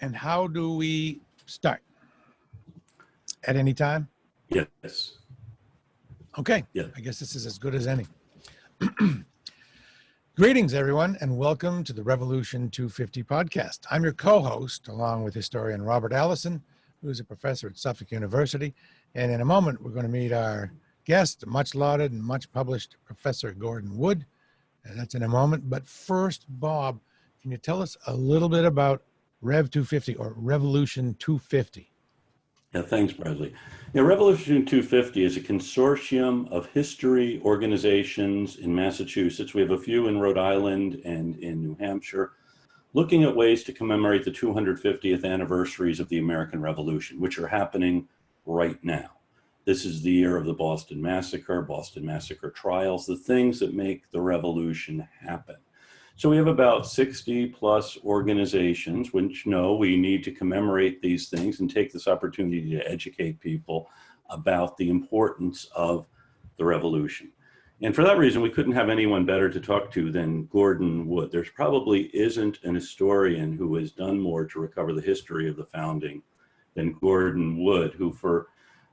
And how do we start? At any time? Yes. Okay. Yeah. I guess this is as good as any. Greetings, everyone, and welcome to the Revolution 250 podcast. I'm your co-host, along with historian Robert Allison, who is a professor at Suffolk University. And in a moment, we're going to meet our guest, much lauded and much published Professor Gordon Wood. And that's in a moment. But first, Bob, can you tell us a little bit about Rev 250 or Revolution 250? Yeah, thanks, Bradley. Yeah, Revolution 250 is a consortium of history organizations in Massachusetts. We have a few in Rhode Island and in New Hampshire, looking at ways to commemorate the 250th anniversaries of the American Revolution, which are happening right now. This is the year of the Boston Massacre trials, the things that make the revolution happen. So we have about 60 plus organizations which know we need to commemorate these things and take this opportunity to educate people about the importance of the revolution. And for that reason, we couldn't have anyone better to talk to than Gordon Wood. There's probably isn't an historian who has done more to recover the history of the founding than Gordon Wood, who for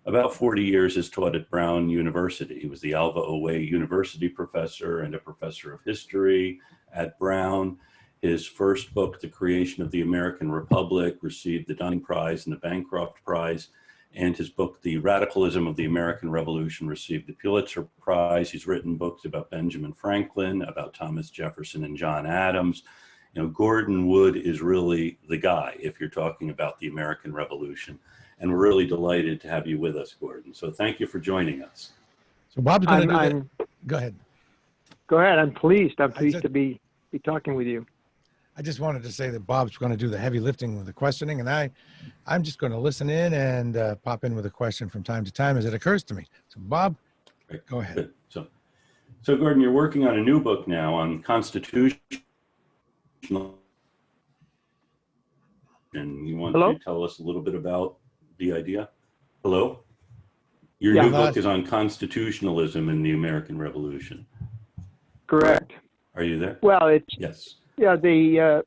about 40 years has taught at Brown University. He was the Alva Oway University professor and a professor of history at Brown. His first book, The Creation of the American Republic, received the Dunning-Prize and the Bancroft Prize. And his book, The Radicalism of the American Revolution, received the Pulitzer-Prize. He's written books about Benjamin Franklin, about Thomas Jefferson and John Adams. You know, Gordon Wood is really the guy if you're talking about the American Revolution. And we're really delighted to have you with us, Gordon. So thank you for joining us. So Bob's going to do that. Go ahead. Go ahead. I'm pleased to be talking with you. I just wanted to say that Bob's going to do the heavy lifting with the questioning, and I'm just going to listen in and pop in with a question from time to time as it occurs to me. So Bob, Great. Go ahead. Good. So Gordon, you're working on a new book now on constitutional. And you want to tell us a little bit about the idea? Hello? Your new book is on constitutionalism in the American Revolution. Correct. Are you there? Well, yes. Yeah, the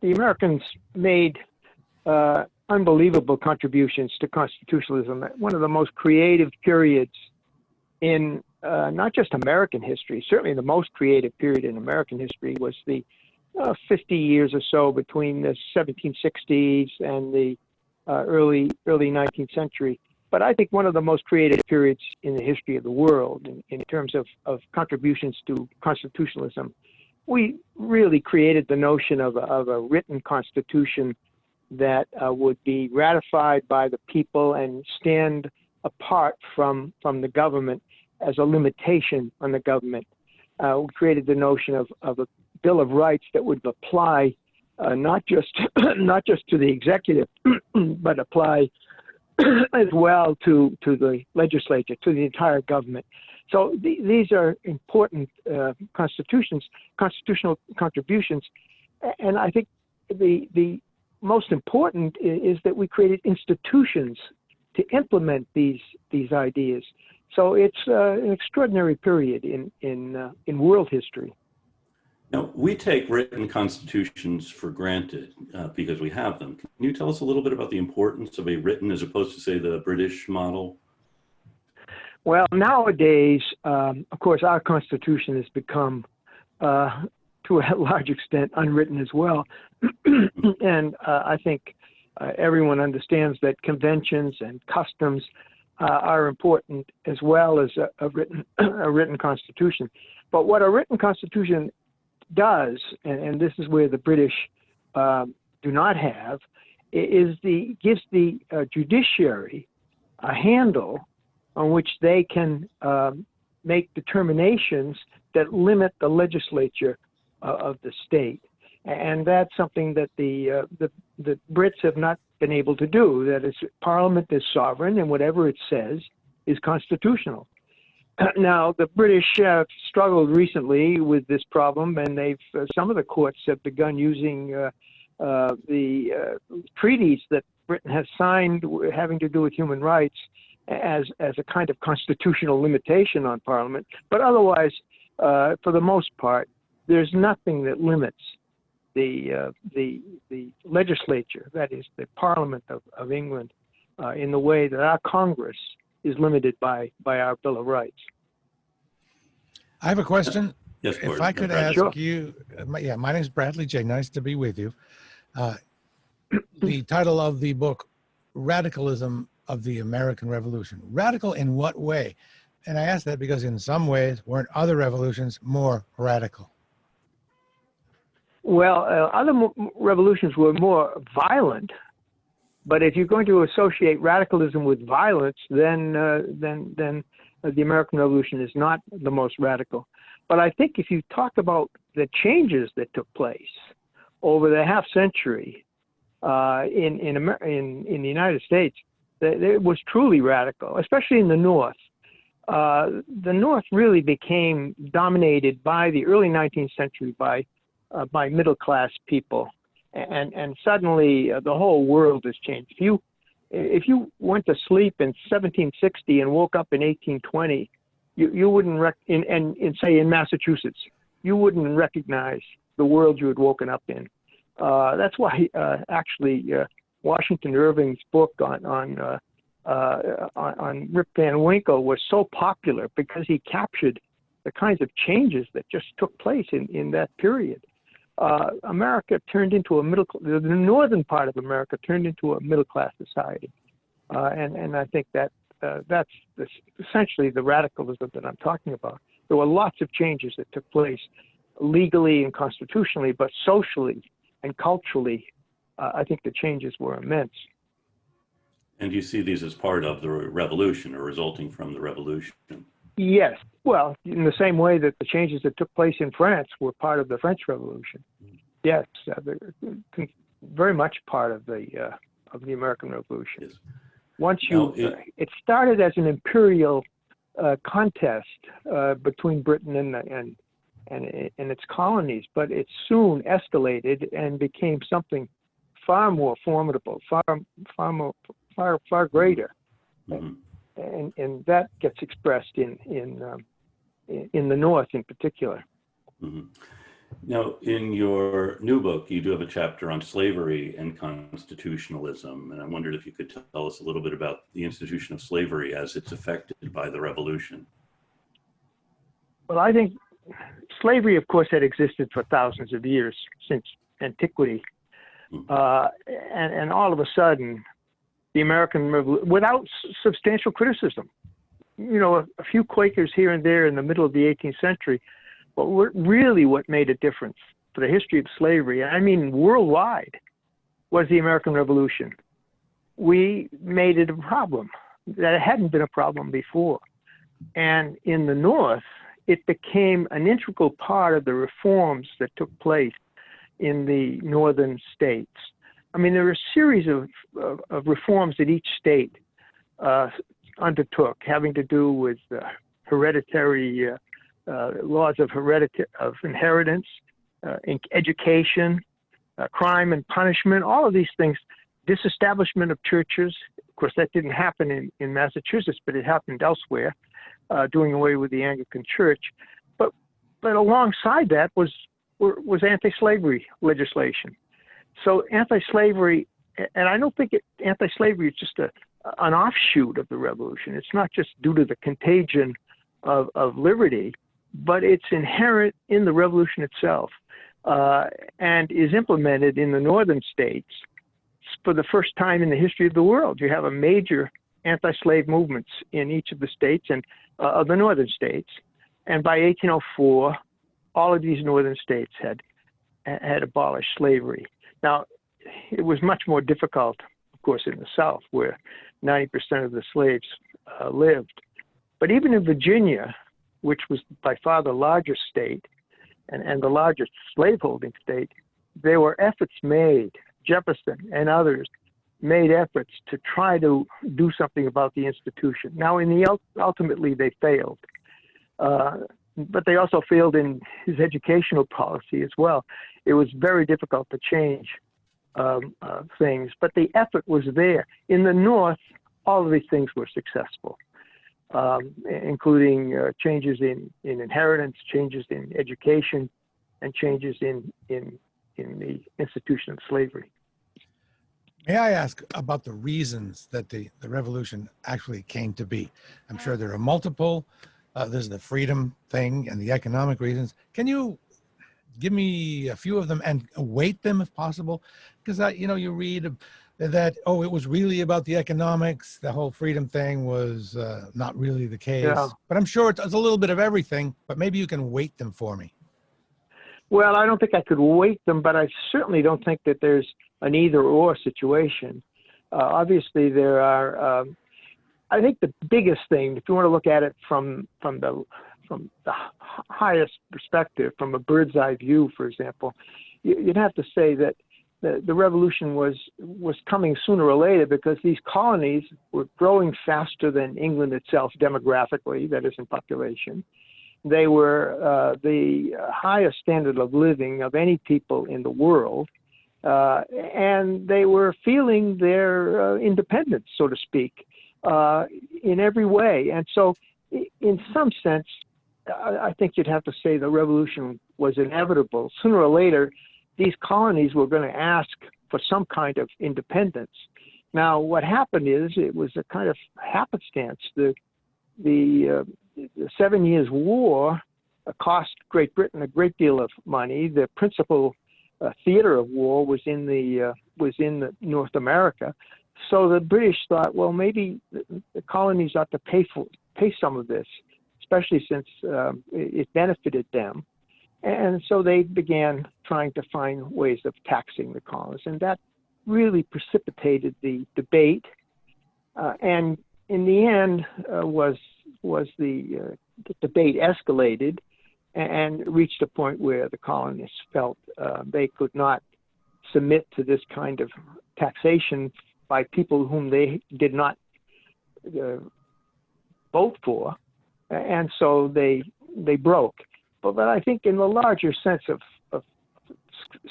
Americans made unbelievable contributions to constitutionalism. One of the most creative periods in not just American history, certainly the most creative period in American history was the 50 years or so between the 1760s and the early 19th century. But I think one of the most creative periods in the history of the world in terms of contributions to constitutionalism. We really created the notion of a written constitution that would be ratified by the people and stand apart from the government as a limitation on the government. We created the notion of a Bill of Rights that would apply not just to the executive, but apply as well to the legislature, to the entire government. So these are important constitutional contributions, and I think the most important is that we created institutions to implement these ideas. So it's an extraordinary period in world history. Now, we take written constitutions for granted because we have them. Can you tell us a little bit about the importance of a written as opposed to, say, the British model? Well, nowadays, of course, our Constitution has become, to a large extent, unwritten as well. And I think everyone understands that conventions and customs are important as well as a written Constitution. But what a written Constitution does, and this is where the British do not have, gives the judiciary a handle on which they can make determinations that limit the legislature of the state. And that's something that the Brits have not been able to do. That is, Parliament is sovereign, and whatever it says is constitutional. Now, the British have struggled recently with this problem, and some of the courts have begun using the treaties that Britain has signed having to do with human rights as a kind of constitutional limitation on Parliament. But otherwise, for the most part, there's nothing that limits the legislature, that is the Parliament of England, in the way that our Congress is limited by our Bill of Rights. I have a question. Yes, If I could Bradley. ask Sure. you, my name is Bradley J. Nice to be with you. The title of the book, Radicalism of the American Revolution. Radical in what way? And I ask that because in some ways, weren't other revolutions more radical? Well, other revolutions were more violent, but if you're going to associate radicalism with violence, then the American Revolution is not the most radical. But I think if you talk about the changes that took place over the half century in the United States, it was truly radical, especially in the North. The North really became dominated by the early 19th century by middle-class people, and suddenly the whole world has changed. If you went to sleep in 1760 and woke up in 1820, you wouldn't say in Massachusetts, you wouldn't recognize the world you had woken up in. That's why actually Washington Irving's book on Rip Van Winkle was so popular, because he captured the kinds of changes that just took place in that period. America turned into the northern part of America turned into a middle-class society. And I think that's essentially the radicalism that I'm talking about. There were lots of changes that took place legally and constitutionally, but socially and culturally, I think the changes were immense. And you see these as part of the revolution, or resulting from the revolution? Yes. Well, in the same way that the changes that took place in France were part of the French Revolution. Yes, they're very much part of the American Revolution. Yes. Once it started as an imperial contest between Britain and its colonies, but it soon escalated and became something far more formidable, far greater. Mm-hmm. And that gets expressed in the North in particular. Mm-hmm. Now, in your new book, you do have a chapter on slavery and constitutionalism, and I wondered if you could tell us a little bit about the institution of slavery as it's affected by the revolution. Well, I think slavery, of course, had existed for thousands of years, since antiquity, and all of a sudden, the American Revolution, without substantial criticism, a few Quakers here and there in the middle of the 18th century, but what made a difference for the history of slavery, I mean worldwide, was the American Revolution. We made it a problem that it hadn't been a problem before. And in the North, it became an integral part of the reforms that took place in the northern states. I mean, there were a series of reforms that each state undertook, having to do with hereditary laws of inheritance, education, crime and punishment, all of these things, disestablishment of churches. Of course, that didn't happen in Massachusetts, but it happened elsewhere, doing away with the Anglican Church. But alongside that was anti-slavery legislation. So anti-slavery, and I don't think anti-slavery is just an offshoot of the revolution. It's not just due to the contagion of liberty, but it's inherent in the revolution itself, and is implemented in the northern states for the first time in the history of the world. You have a major anti-slave movements in each of the states and of the northern states, and by 1804, all of these northern states had abolished slavery. Now, it was much more difficult, of course, in the South, where 90% of the slaves lived. But even in Virginia, which was by far the largest state and the largest slaveholding state, there were efforts made. Jefferson and others made efforts to try to do something about the institution. Now, ultimately, they failed. But they also failed in his educational policy as well. It was very difficult to change things, but the effort was there. In the North, all of these things were successful, including changes in inheritance, changes in education, and changes in in the institution of slavery. May I ask about the reasons that the revolution actually came to be? I'm sure there are multiple. There's the freedom thing and the economic reasons. Can you give me a few of them and weight them if possible? Because you read that, it was really about the economics. The whole freedom thing was not really the case. Yeah. But I'm sure it's a little bit of everything, but maybe you can weight them for me. Well, I don't think I could weight them, but I certainly don't think that there's an either-or situation. Obviously, there are. I think the biggest thing, if you want to look at it from the highest perspective, from a bird's eye view, for example, you'd have to say that the revolution was coming sooner or later because these colonies were growing faster than England itself demographically, that is in population. They were the highest standard of living of any people in the world, and they were feeling their independence, so to speak, in every way. And so, in some sense, I think you'd have to say the revolution was inevitable. Sooner or later, these colonies were going to ask for some kind of independence. Now, what happened is it was a kind of happenstance. The 7 Years' War cost Great Britain a great deal of money. The principal theater of war was in the North America. So the British thought, well, maybe the colonies ought to pay some of this, especially since it benefited them. And so they began trying to find ways of taxing the colonies, and that really precipitated the debate. And in the end, the debate escalated and reached a point where the colonists felt they could not submit to this kind of taxation by people whom they did not vote for, and so they broke. But I think in the larger sense of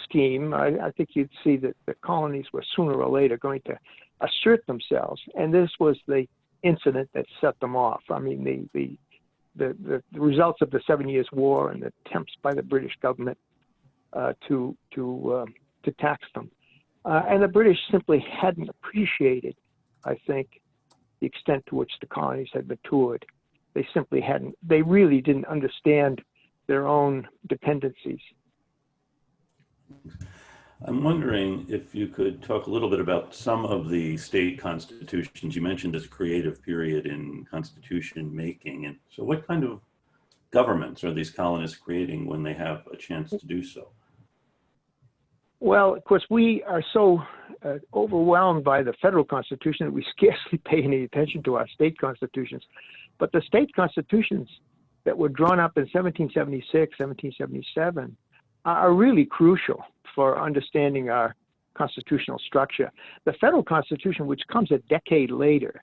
scheme, I think you'd see that the colonies were sooner or later going to assert themselves, and this was the incident that set them off. I mean, the results of the 7 Years' War and the attempts by the British government to tax them, and the British simply hadn't appreciated, I think, the extent to which the colonies had matured. They simply hadn't. They really didn't understand their own dependencies. I'm wondering if you could talk a little bit about some of the state constitutions. You mentioned this creative period in constitution making. And so what kind of governments are these colonists creating when they have a chance to do so? Well, of course, we are so overwhelmed by the federal constitution that we scarcely pay any attention to our state constitutions. But the state constitutions that were drawn up in 1776, 1777 are really crucial for understanding our constitutional structure. The federal constitution, which comes a decade later,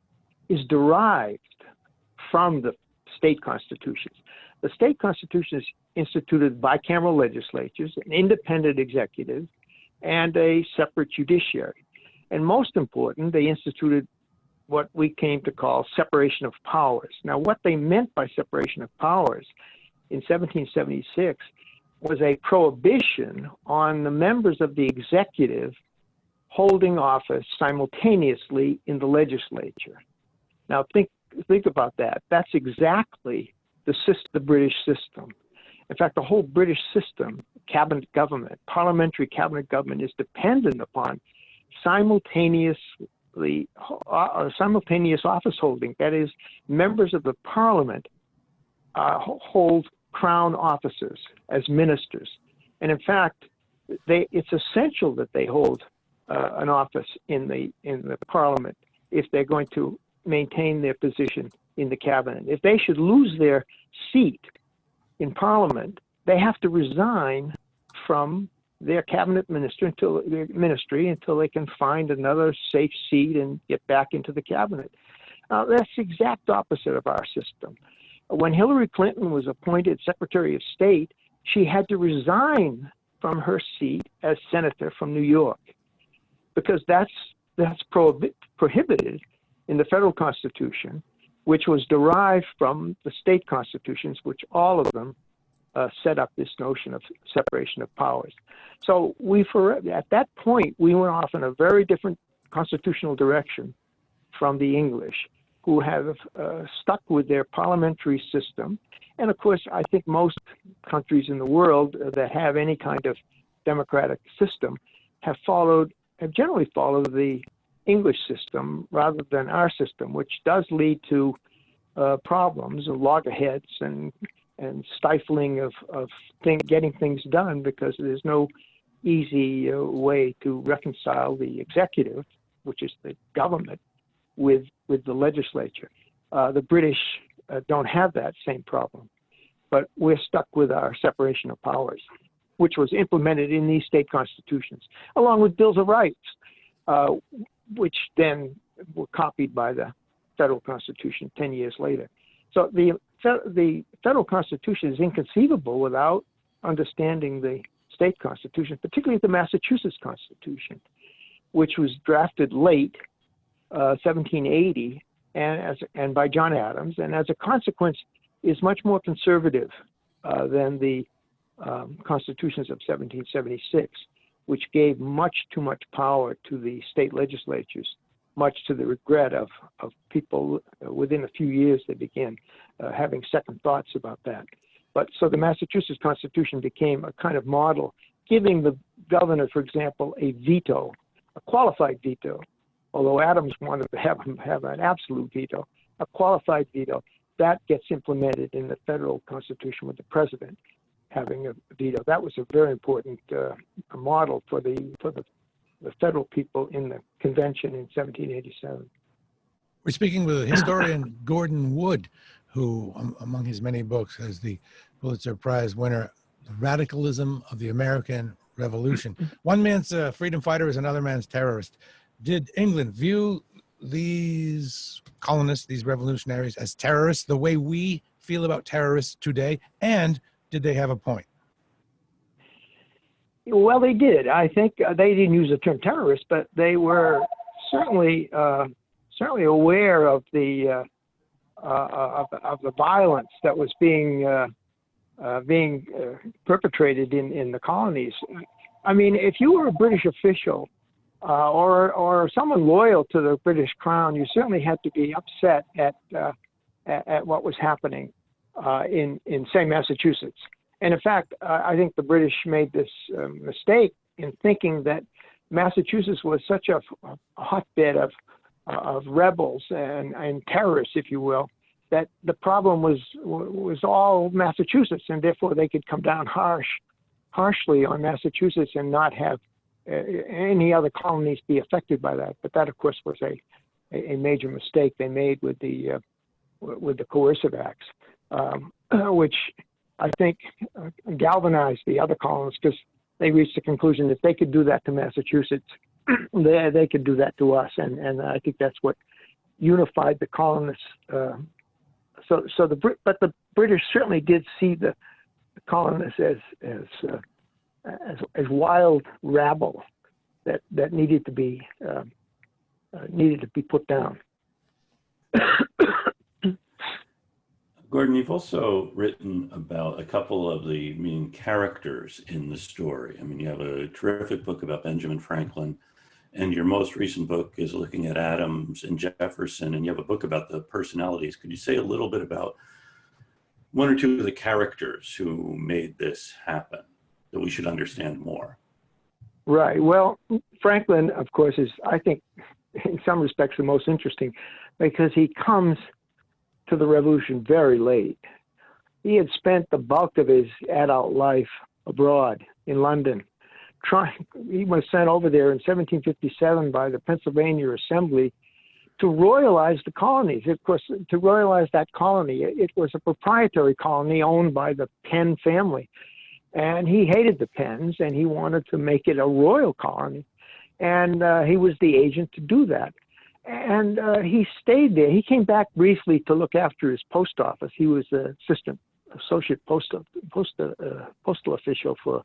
is derived from the state constitutions. The state constitutions instituted bicameral legislatures, an independent executive, and a separate judiciary. And most important, they instituted what we came to call separation of powers. Now, what they meant by separation of powers in 1776 was a prohibition on the members of the executive holding office simultaneously in the legislature. Now, think about that. That's exactly the British system. In fact, the whole British system, cabinet government, parliamentary cabinet government, is dependent upon simultaneous office holding. That is, members of the parliament hold crown offices as ministers. And in fact, it's essential that they hold an office in the parliament if they're going to maintain their position in the cabinet. If they should lose their seat in parliament, they have to resign from their cabinet ministry until they can find another safe seat and get back into the cabinet. That's the exact opposite of our system. When Hillary Clinton was appointed Secretary of State, she had to resign from her seat as senator from New York, because that's prohibited in the federal Constitution, which was derived from the state constitutions, which all of them set up this notion of separation of powers. So at that point, we went off in a very different constitutional direction from the English, who have stuck with their parliamentary system. And of course, I think most countries in the world that have any kind of democratic system have generally followed the English system rather than our system, which does lead to problems of loggerheads and stifling of getting things done, because there's no easy way to reconcile the executive, which is the government, with the legislature. The British don't have that same problem, but we're stuck with our separation of powers, which was implemented in these state constitutions, along with bills of rights, which then were copied by the federal constitution 10 years later. So the federal constitution is inconceivable without understanding the state constitution, particularly the Massachusetts Constitution, which was drafted late 1780 and by John Adams, and as a consequence is much more conservative than the constitutions of 1776, which gave much too much power to the state legislatures, much to the regret of people. Within a few years they began having second thoughts about that. But so the Massachusetts Constitution became a kind of model, giving the governor, for example, a veto, a qualified veto, although Adams wanted to have an absolute veto, a qualified veto. That gets implemented in the federal constitution with the president having a veto. That was a very important model for the federal people in the convention in 1787. We're speaking with historian Gordon Wood, who, among his many books, has the Pulitzer-Prize winner, The Radicalism of the American Revolution. One man's a freedom fighter is another man's terrorist. Did England view these colonists, these revolutionaries, as terrorists the way we feel about terrorists today? And did they have a point? Well, they did. I think they didn't use the term terrorist, but they were certainly aware of the violence that was being perpetrated in the colonies. I mean, if you were a British official or someone loyal to the British Crown, you certainly had to be upset at what was happening in say Massachusetts. And in fact, I think the British made this mistake in thinking that Massachusetts was such a hotbed of rebels and terrorists, if you will, that the problem was all Massachusetts, and therefore they could come down harshly on Massachusetts and not have any other colonies be affected by that. But that, of course, was a major mistake they made with the coercive acts, which I think galvanized the other colonists, because they reached the conclusion that they could do that to Massachusetts, they could do that to us, and I think that's what unified the colonists. But the British certainly did see the colonists as wild rabble that needed to be put down. Gordon, you've also written about a couple of the main characters in the story. I mean, you have a terrific book about Benjamin Franklin, and your most recent book is looking at Adams and Jefferson, and you have a book about the personalities. Could you say a little bit about one or two of the characters who made this happen that we should understand more? Right. Well, Franklin, of course, is, I think, in some respects, the most interesting, because he comes to the revolution very late. He had spent the bulk of his adult life abroad in London. He was sent over there in 1757 by the Pennsylvania Assembly to royalize the colonies. Of course, to royalize that colony, it was a proprietary colony owned by the Penn family. And he hated the Penns, and he wanted to make it a royal colony. And he was the agent to do that. And he stayed there. He came back briefly to look after his post office. He was the associate postal official for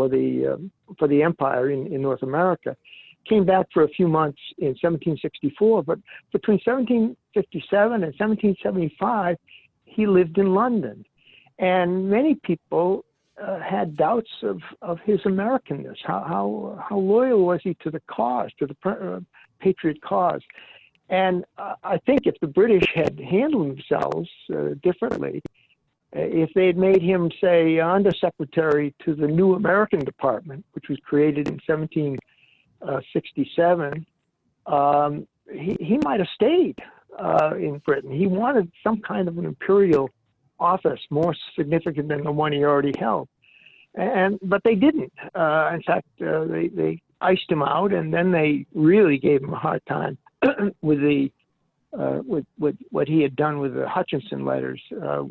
the empire in North America. Came back for a few months in 1764, but between 1757 and 1775, he lived in London. And many people had doubts of his Americanness. How loyal was he to the cause, to the patriot cause? And I think if the British had handled themselves differently, if they had made him, say, undersecretary to the New American Department, which was created in 1767, he might have stayed in Britain. He wanted some kind of an imperial office more significant than the one he already held, but they didn't. In fact, they iced him out, and then they really gave him a hard time with what he had done with the Hutchinson letters,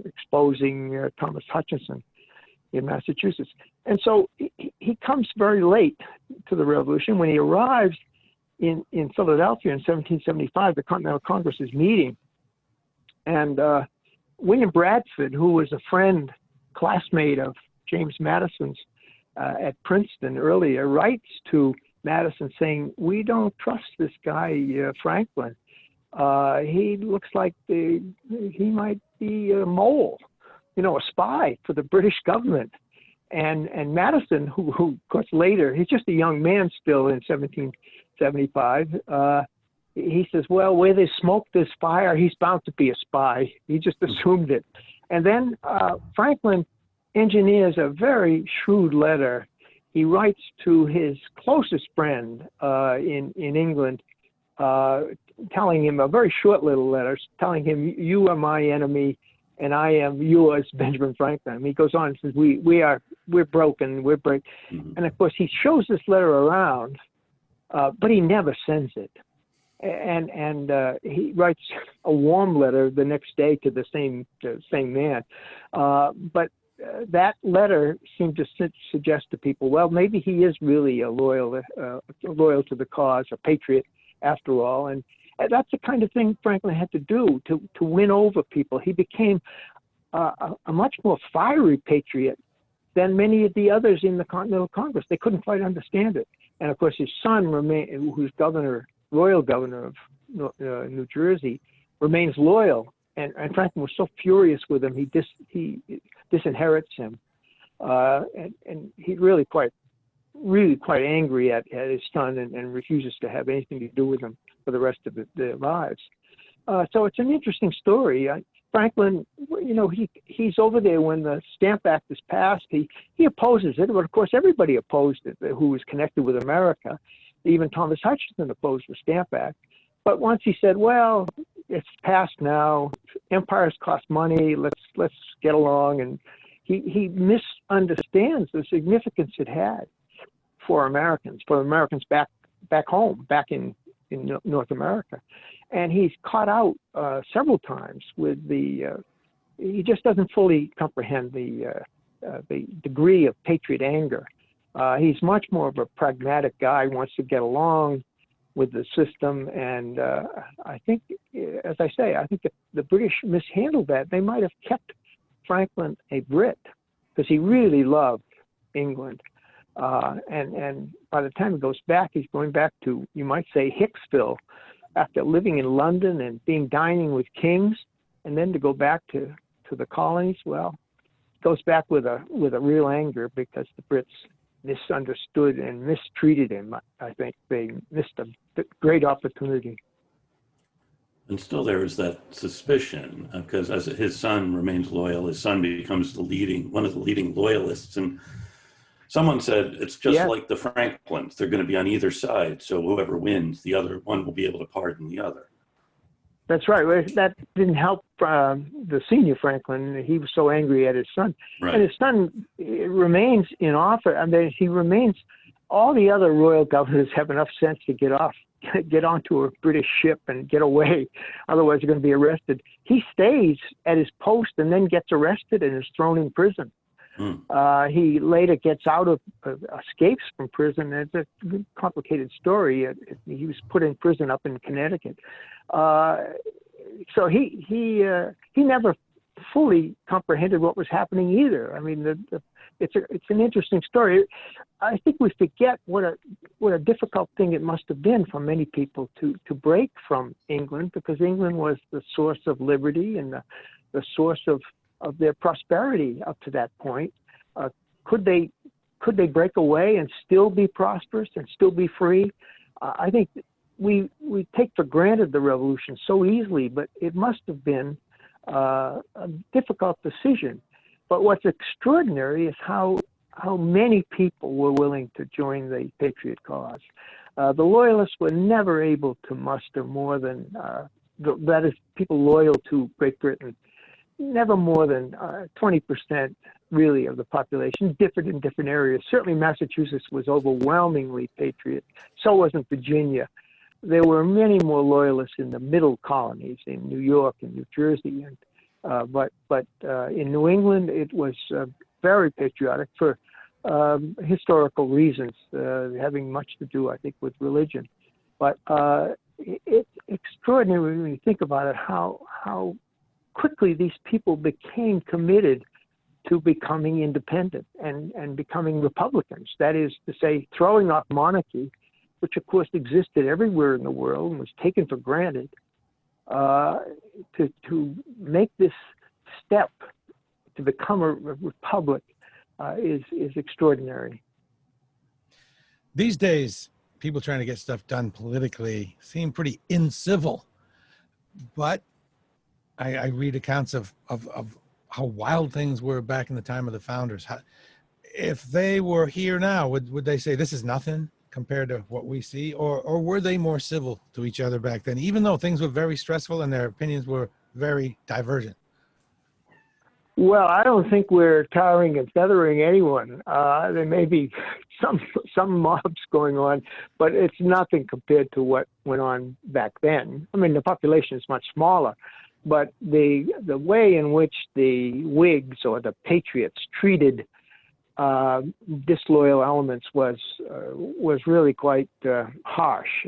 exposing Thomas Hutchinson in Massachusetts. And so he comes very late to the revolution. When he arrives in Philadelphia in 1775, the Continental Congress is meeting, and William Bradford, who was a friend, classmate of James Madison's at Princeton earlier, writes to Madison saying, "We don't trust this guy, Franklin. He looks like he might be a mole, a spy for the British government." And Madison, who of course later, he's just a young man still in 1775, he says, "Well, where there's smoke, there's fire. He's bound to be a spy." He just assumed it. And then Franklin engineers a very shrewd letter. He writes to his closest friend in England, telling him, a very short little letter, telling him, "You are my enemy, and I am yours, Benjamin Franklin." He goes on and says, we're broken, we're break. Mm-hmm. And of course, he shows this letter around, but he never sends it. And he writes a warm letter the next day to the same man. But that letter seemed to suggest to people, well, maybe he is really loyal to the cause, a patriot after all. And that's the kind of thing Franklin had to do to win over people. He became a much more fiery patriot than many of the others in the Continental Congress. They couldn't quite understand it. And of course, his son, who's royal governor of New Jersey, remains loyal. And Franklin was so furious with him, he disinherits him, and he's really quite angry at his son and refuses to have anything to do with him for the rest of their lives. So it's an interesting story. Franklin, he's over there when the Stamp Act is passed. He opposes it, but of course everybody opposed it who was connected with America. Even Thomas Hutchinson opposed the Stamp Act. But once he said, "Well, it's passed now. Empires cost money. Let's get along," and he misunderstands the significance it had for Americans back home, back in North America. And he's caught out several times with he just doesn't fully comprehend the degree of patriot anger. He's much more of a pragmatic guy, wants to get along with the system. And I think, as I say, I think if the British mishandled that, they might have kept Franklin a Brit, because he really loved England. And by the time he goes back, he's going back to, you might say, Hicksville, after living in London and dining with kings, and then to go back to the colonies. Well, goes back with a real anger because the Brits misunderstood and mistreated him. I think they missed a great opportunity. And still there is that suspicion, because as his son remains loyal, his son becomes one of the leading loyalists. And someone said it's just like the Franklins. They're going to be on either side. So whoever wins, the other one will be able to pardon the other. That's right. That didn't help the senior Franklin. He was so angry at his son. Right. And his son remains in office. I mean, all the other royal governors have enough sense to get onto a British ship and get away. Otherwise, they're going to be arrested. He stays at his post and then gets arrested and is thrown in prison. He later gets out escapes from prison. It's a complicated story. He was put in prison up in Connecticut. So he never fully comprehended what was happening either. I mean, it's an interesting story. I think we forget what a difficult thing it must have been for many people to break from England, because England was the source of liberty and the source of their prosperity up to that point. Could they break away and still be prosperous and still be free? I think we take for granted the revolution so easily, but it must have been a difficult decision. But what's extraordinary is how many people were willing to join the patriot cause. The Loyalists were never able to muster more than, that is, people loyal to Great Britain, never more than 20% really of the population, differed in different areas. Certainly Massachusetts was overwhelmingly patriot. So wasn't Virginia. There were many more Loyalists in the middle colonies, in New York and New Jersey. And, but in New England, it was very patriotic for historical reasons, having much to do, I think, with religion. But it's extraordinary when you think about it, how quickly these people became committed to becoming independent and becoming Republicans. That is to say, throwing off monarchy, which of course existed everywhere in the world and was taken for granted, to make this step to become a republic is extraordinary. These days, people trying to get stuff done politically seem pretty incivil, but I read accounts of how wild things were back in the time of the founders. If they were here now, would they say this is nothing compared to what we see, or were they more civil to each other back then, even though things were very stressful and their opinions were very divergent? Well, I don't think we're tarring and feathering anyone. There may be some mobs going on, but it's nothing compared to what went on back then. I mean, the population is much smaller, but the way in which the Whigs or the Patriots treated disloyal elements was really quite harsh.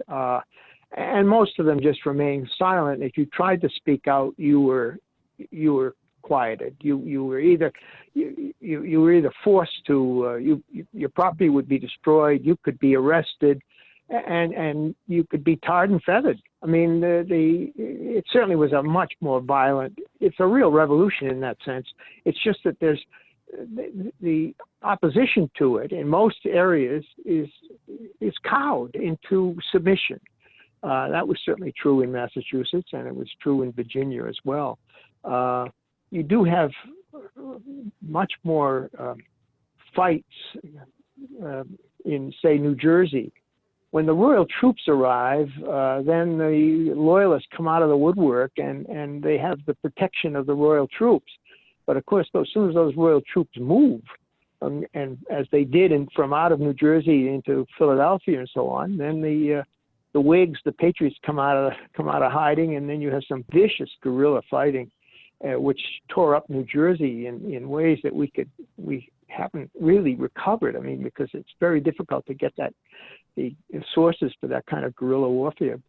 And most of them just remained silent. If you tried to speak out, you were quieted. You were either forced to your property would be destroyed. You could be arrested, and you could be tarred and feathered. I mean, it certainly was a much more violent. It's a real revolution in that sense. It's just that there's the opposition to it in most areas is cowed into submission. That was certainly true in Massachusetts, and it was true in Virginia as well. You do have much more fights in, say, New Jersey. When the royal troops arrive, then the Loyalists come out of the woodwork, and they have the protection of the royal troops. But of course, as soon as those royal troops move, and as they did from out of New Jersey into Philadelphia and so on, then the Whigs, the Patriots, come out of hiding, and then you have some vicious guerrilla fighting, which tore up New Jersey in ways that we haven't really recovered. I mean, because it's very difficult to get the sources for that kind of guerrilla warfare.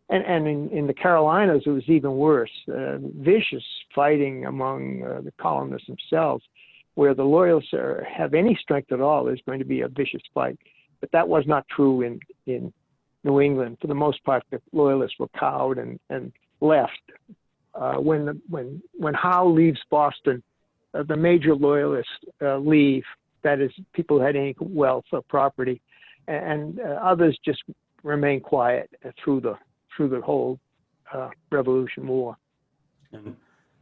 And in the Carolinas, it was even worse. Vicious fighting among the colonists themselves. Where the Loyalists have any strength at all, there's going to be a vicious fight. But that was not true in New England. For the most part, the Loyalists were cowed and left. When Howe leaves Boston, the major Loyalists leave. That is, people who had any wealth or property, and others just remain quiet through the whole Revolution War. And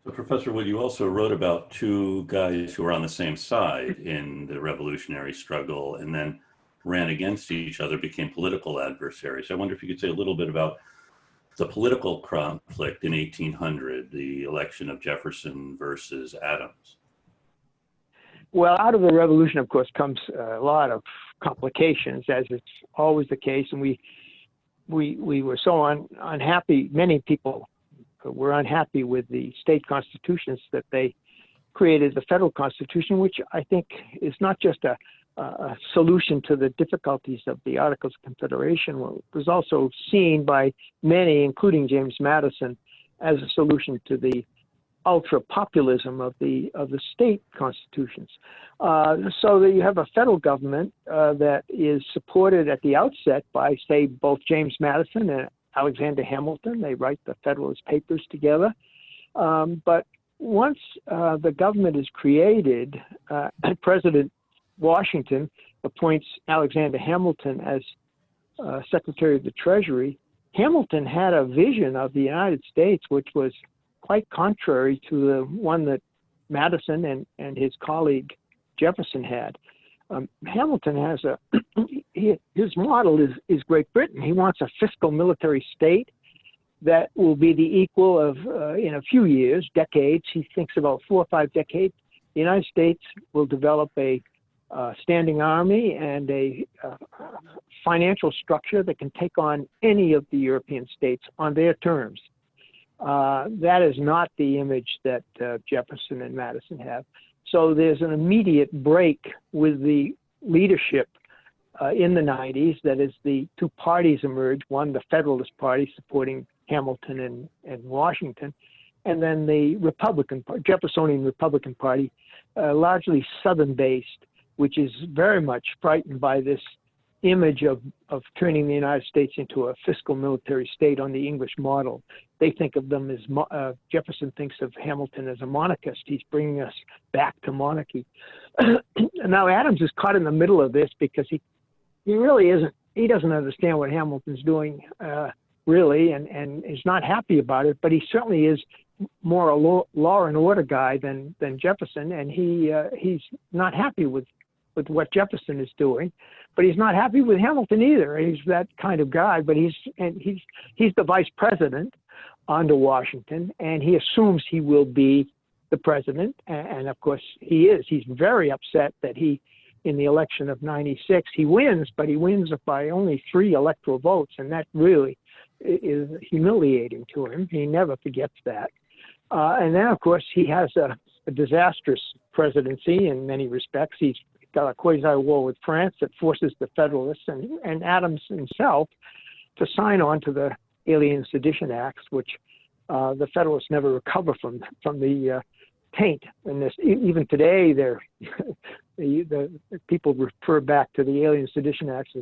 so, Professor Wood, you also wrote about two guys who were on the same side in the revolutionary struggle and then ran against each other, became political adversaries. I wonder if you could say a little bit about the political conflict in 1800, the election of Jefferson versus Adams. Well, out of the revolution, of course, comes a lot of complications, as it's always the case. And we were so unhappy. Many people were unhappy with the state constitutions that they created the federal constitution, which I think is not just a solution to the difficulties of the Articles of Confederation. Well, it was also seen by many, including James Madison, as a solution to the ultra-populism of the state constitutions. So that you have a federal government that is supported at the outset by, say, both James Madison and Alexander Hamilton. They write the Federalist Papers together. But once the government is created, President Washington appoints Alexander Hamilton as Secretary of the Treasury. Hamilton had a vision of the United States which was quite contrary to the one that Madison and his colleague Jefferson had. Hamilton has his model is Great Britain. He wants a fiscal military state that will be the equal of, in a few years, decades, he thinks about 4 or 5 decades, the United States will develop a standing army and a financial structure that can take on any of the European states on their terms. That is not the image that Jefferson and Madison have. So there's an immediate break with the leadership in the 90s. That is, the two parties emerge, one, the Federalist Party supporting Hamilton and Washington, and then the Jeffersonian Republican Party, largely Southern-based, which is very much frightened by this image of turning the United States into a fiscal military state on the English model. They think of them as, Jefferson thinks of Hamilton as a monarchist. He's bringing us back to monarchy. And now Adams is caught in the middle of this because he really isn't, he doesn't understand what Hamilton's doing, really, and is not happy about it, but he certainly is more a law and order guy than Jefferson, and he's not happy with what Jefferson is doing, but he's not happy with Hamilton either. He's that kind of guy, but he's the vice president under Washington, and he assumes he will be the president, and of course he is. He's very upset that in the election of 96, he wins, but he wins by only 3 electoral votes, and that really is humiliating to him. He never forgets that. And then, of course, he has a disastrous presidency in many respects. He's got a quasi-war with France that forces the Federalists and Adams himself to sign on to the Alien Sedition Acts, which the Federalists never recover from the taint. And this, even today, the people refer back to the Alien Sedition Acts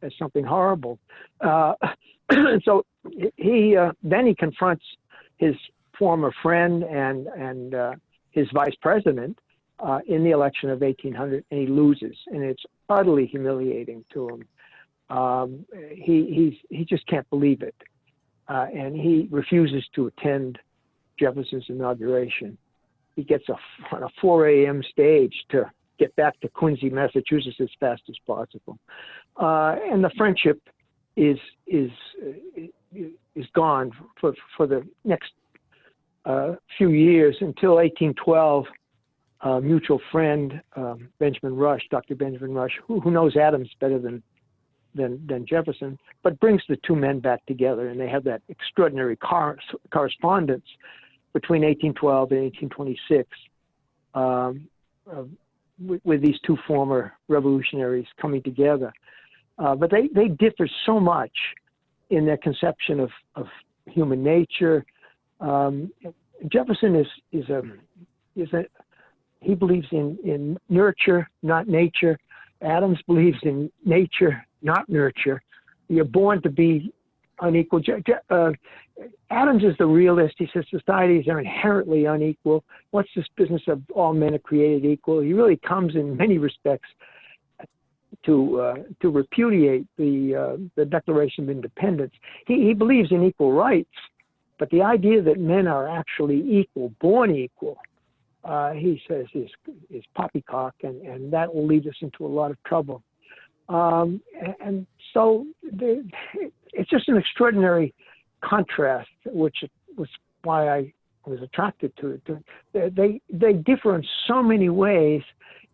as something horrible. So then he confronts his former friend and his vice president in the election of 1800, and he loses, and it's utterly humiliating to him. He just can't believe it, and he refuses to attend Jefferson's inauguration. He gets on a 4 a.m. stage to get back to Quincy, Massachusetts as fast as possible, and the friendship is gone for the next few years until 1812. Mutual friend Benjamin Rush, Dr. Benjamin Rush, who knows Adams better than Jefferson, but brings the two men back together, and they have that extraordinary correspondence between 1812 and 1826 with these two former revolutionaries coming together. But they differ so much in their conception of human nature. Jefferson he believes in nurture, not nature. Adams believes in nature, not nurture. You're born to be unequal. Adams is the realist. He says societies are inherently unequal. What's this business of all men are created equal? He really comes in many respects to repudiate the Declaration of Independence. He believes in equal rights, but the idea that men are actually equal, born equal, he says is poppycock, and that will lead us into a lot of trouble. And so it's just an extraordinary contrast, which was why I was attracted to it. They differ in so many ways,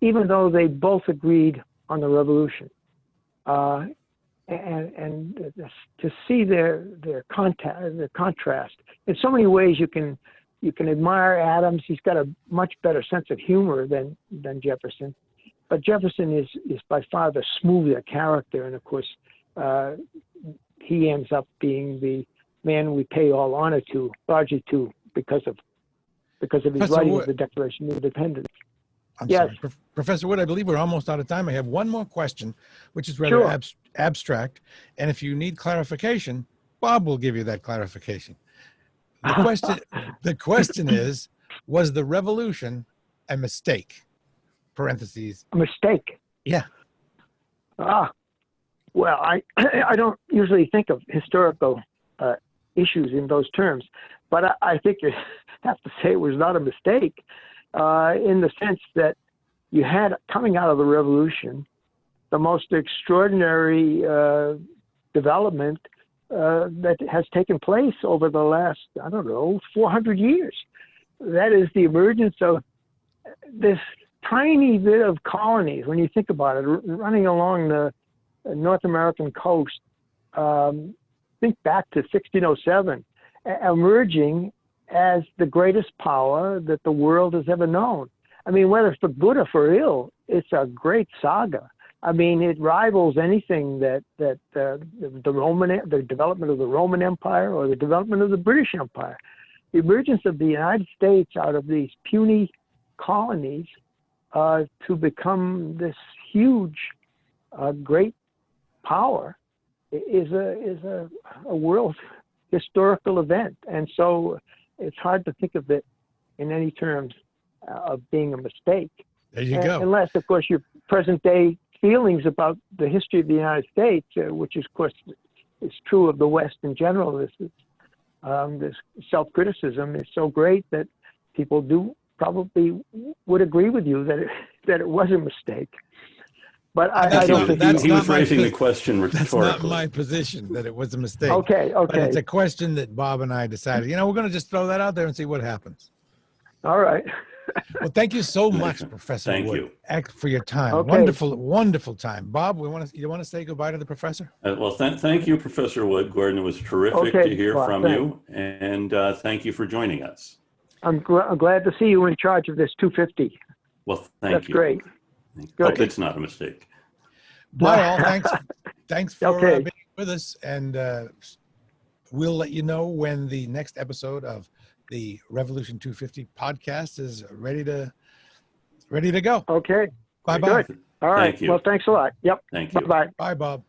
even though they both agreed on the revolution. And to see their contrast in so many ways, you can admire Adams. He's got a much better sense of humor than Jefferson, but Jefferson is by far the smoother character, and of course he ends up being the man we pay all honor to, largely because of his writing of the Declaration of Independence. Sorry. Professor Wood, I believe we're almost out of time. I have one more question, which is rather abstract. And if you need clarification, Bob will give you that clarification. The question is, Was the revolution a mistake? Parentheses. A mistake. Yeah. Well, I don't usually think of historical issues in those terms, but I think you have to say it was not a mistake in the sense that you had, coming out of the revolution, the most extraordinary development that has taken place over the last, 400 years. That is the emergence of this tiny bit of colonies, when you think about it, running along the North American coast. Think back to 1607, emerging as the greatest power that the world has ever known. I mean, whether for good or for ill, it's a great saga. I mean, it rivals anything that the development of the Roman Empire or the development of the British Empire. The emergence of the United States out of these puny colonies to become this huge, great power is a world historical event, and so it's hard to think of it in any terms of being a mistake. There you go. Unless, of course, your present day feelings about the history of the United States, which is, of course, is true of the West in general. This self-criticism is so great that people probably would agree with you that it was a mistake. But I don't think he was raising the question rhetorically. That's not my position, that it was a mistake. Okay. But it's a question that Bob and I decided, we're going to just throw that out there and see what happens. All right. Well, thank you so much, Professor Wood, for your time. Okay. Wonderful time. Bob, you want to say goodbye to the professor? Well, thank you, Professor Wood. Gordon, it was terrific to hear from you, and thank you for joining us. I'm glad to see you in charge of this 250. Well, thank you. That's great. Hope it's not a mistake. Bye all. Thanks for being with us, and we'll let you know when the next episode of the Revolution 250 podcast is ready to go. Okay. Bye-bye. Good. All right. Thank you. Well, thanks a lot. Yep. Thank you. Bye-bye. Bye, Bob.